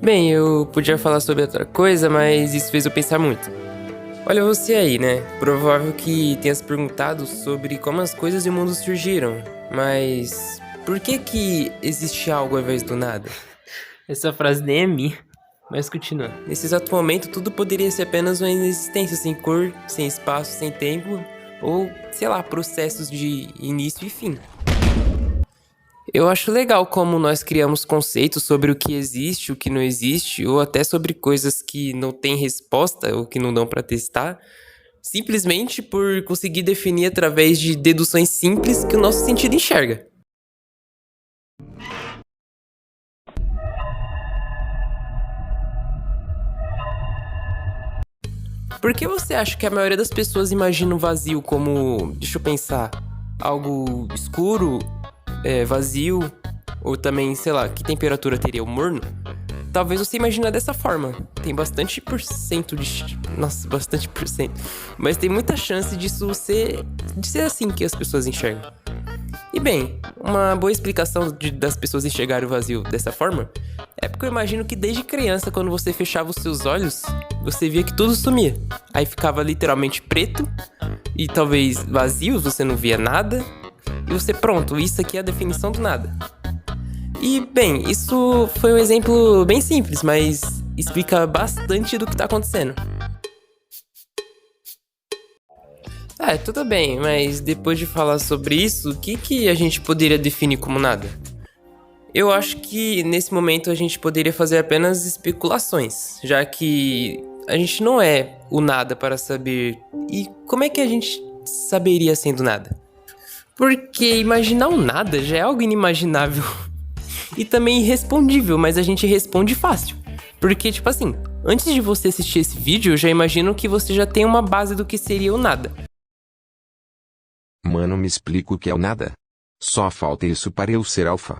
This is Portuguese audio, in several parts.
Bem, eu podia falar sobre outra coisa, mas isso fez eu pensar muito. Olha você aí, né? Provável que tenha se perguntado sobre como as coisas e o mundo surgiram, mas por que existe algo ao invés do nada? Essa frase nem é minha, mas continua. Nesse exato momento, tudo poderia ser apenas uma inexistência sem cor, sem espaço, sem tempo, ou, sei lá, processos de início e fim. Eu acho legal como nós criamos conceitos sobre o que existe, o que não existe, ou até sobre coisas que não têm resposta ou que não dão pra testar, simplesmente por conseguir definir através de deduções simples que o nosso sentido enxerga. Por que você acha que a maioria das pessoas imagina o vazio como, deixa eu pensar, algo escuro, vazio, ou também, sei lá, que temperatura teria o morno? Talvez você imagine dessa forma. Tem bastante por cento de. Nossa, bastante por cento. Mas tem muita chance de ser assim que as pessoas enxergam. E bem, uma boa explicação das pessoas enxergarem o vazio dessa forma é porque eu imagino que desde criança, quando você fechava os seus olhos, você via que tudo sumia. Aí ficava literalmente preto e talvez vazio, você não via nada. E você, pronto, isso aqui é a definição do nada. E, bem, isso foi um exemplo bem simples, mas explica bastante do que tá acontecendo. Tudo bem, mas depois de falar sobre isso, o que a gente poderia definir como nada? Eu acho que nesse momento a gente poderia fazer apenas especulações, já que a gente não é o nada para saber. E como é que a gente saberia sendo nada? Porque imaginar o nada já é algo inimaginável. E também irrespondível, mas a gente responde fácil. Porque, tipo assim, antes de você assistir esse vídeo, eu já imagino que você já tem uma base do que seria o nada. Mano, me explica o que é o nada. Só falta isso para eu ser alfa.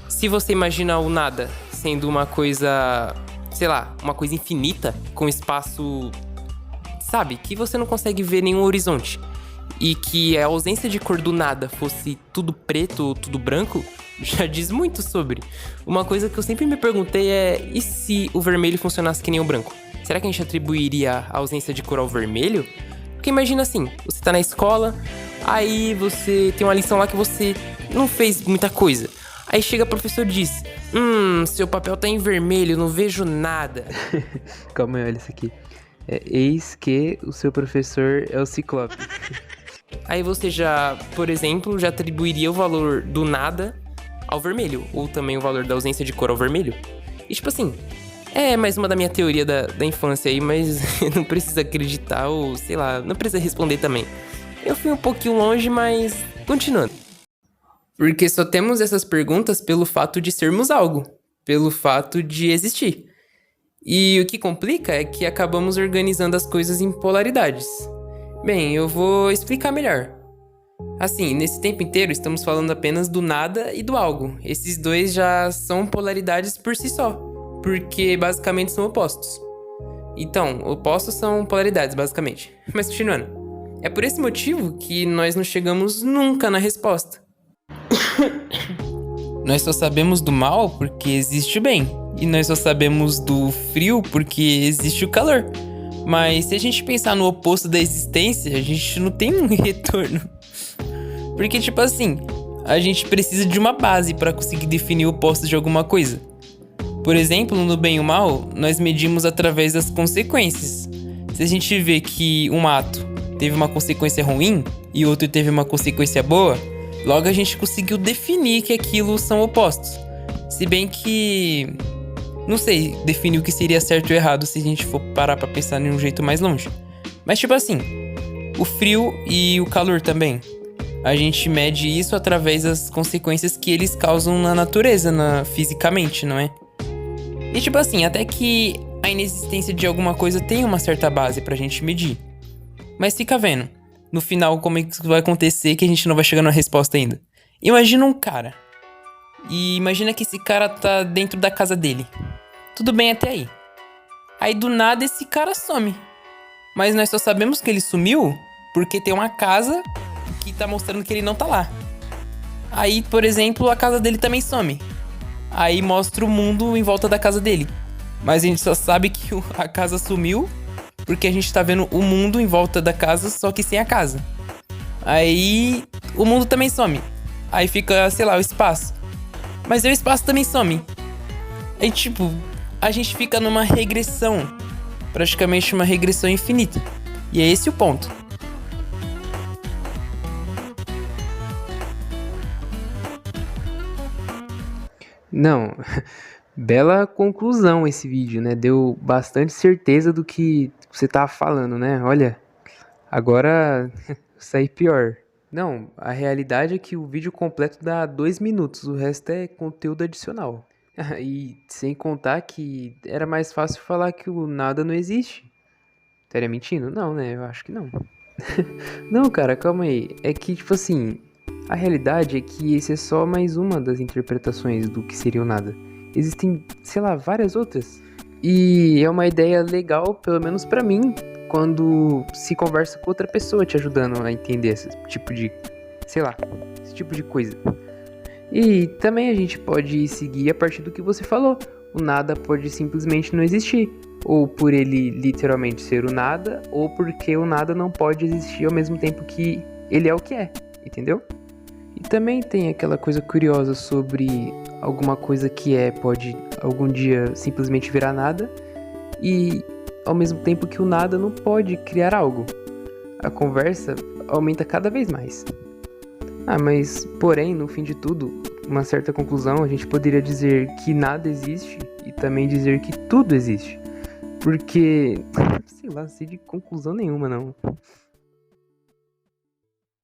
Se você imagina o nada sendo uma coisa, sei lá, uma coisa infinita, com espaço, sabe, que você não consegue ver nenhum horizonte, e que a ausência de cor do nada fosse tudo preto ou tudo branco, já diz muito sobre. Uma coisa que eu sempre me perguntei é: e se o vermelho funcionasse que nem o branco? Será que a gente atribuiria a ausência de cor ao vermelho? Porque imagina assim, você tá na escola, aí você tem uma lição lá que você não fez muita coisa. Aí chega o professor e diz: seu papel tá em vermelho, não vejo nada. Calma aí, olha isso aqui. Eis que o seu professor é o Ciclope. Aí você já, por exemplo, já atribuiria o valor do nada ao vermelho, ou também o valor da ausência de cor ao vermelho. E tipo assim, é mais uma da minha teoria da infância aí, mas não precisa acreditar ou, sei lá, não precisa responder também. Eu fui um pouquinho longe, mas continuando. Porque só temos essas perguntas pelo fato de sermos algo, pelo fato de existir. E o que complica é que acabamos organizando as coisas em polaridades. Bem, eu vou explicar melhor. Assim, nesse tempo inteiro estamos falando apenas do nada e do algo. Esses dois já são polaridades por si só, porque basicamente são opostos. Então, opostos são polaridades, basicamente. Mas continuando. É por esse motivo que nós não chegamos nunca na resposta. Nós só sabemos do mal porque existe o bem. E nós só sabemos do frio porque existe o calor. Mas se a gente pensar no oposto da existência, a gente não tem um retorno. Porque, tipo assim, a gente precisa de uma base para conseguir definir o oposto de alguma coisa. Por exemplo, no bem e o mal, nós medimos através das consequências. Se a gente vê que um ato teve uma consequência ruim e outro teve uma consequência boa, logo a gente conseguiu definir que aquilo são opostos. Se bem que não sei definir o que seria certo ou errado se a gente for parar pra pensar em um jeito mais longe. Mas tipo assim, o frio e o calor também. A gente mede isso através das consequências que eles causam na natureza, fisicamente, não é? E tipo assim, até que a inexistência de alguma coisa tem uma certa base pra gente medir. Mas fica vendo, no final, como é que isso vai acontecer que a gente não vai chegar na resposta ainda. Imagina um cara. E imagina que esse cara tá dentro da casa dele. Tudo bem até aí. Aí do nada esse cara some. Mas nós só sabemos que ele sumiu porque tem uma casa que tá mostrando que ele não tá lá. Aí, por exemplo, a casa dele também some. Aí mostra o mundo em volta da casa dele. Mas a gente só sabe que a casa sumiu porque a gente tá vendo o mundo em volta da casa, só que sem a casa. Aí o mundo também some. Aí fica, sei lá, o espaço. Mas aí o espaço também some. Aí, tipo, a gente fica numa regressão. Praticamente uma regressão infinita. E é esse o ponto. Não, bela conclusão esse vídeo, né? Deu bastante certeza do que você tava falando, né? Olha, agora saí pior. Não, a realidade é que o vídeo completo dá 2 minutos, o resto é conteúdo adicional. E sem contar que era mais fácil falar que o nada não existe. Estaria mentindo? Não, né? Eu acho que não. Não, cara, calma aí. É que, tipo assim, a realidade é que esse é só mais uma das interpretações do que seria o nada. Existem, sei lá, várias outras. E é uma ideia legal, pelo menos pra mim, quando se conversa com outra pessoa te ajudando a entender esse tipo de, sei lá, esse tipo de coisa. E também a gente pode seguir a partir do que você falou. O nada pode simplesmente não existir. Ou por ele literalmente ser o nada, ou porque o nada não pode existir ao mesmo tempo que ele é o que é, entendeu? E também tem aquela coisa curiosa sobre alguma coisa que pode algum dia simplesmente virar nada, e ao mesmo tempo que o nada não pode criar algo. A conversa aumenta cada vez mais. Mas, porém, no fim de tudo, uma certa conclusão, a gente poderia dizer que nada existe e também dizer que tudo existe. Porque, sei lá, não sei de conclusão nenhuma, não.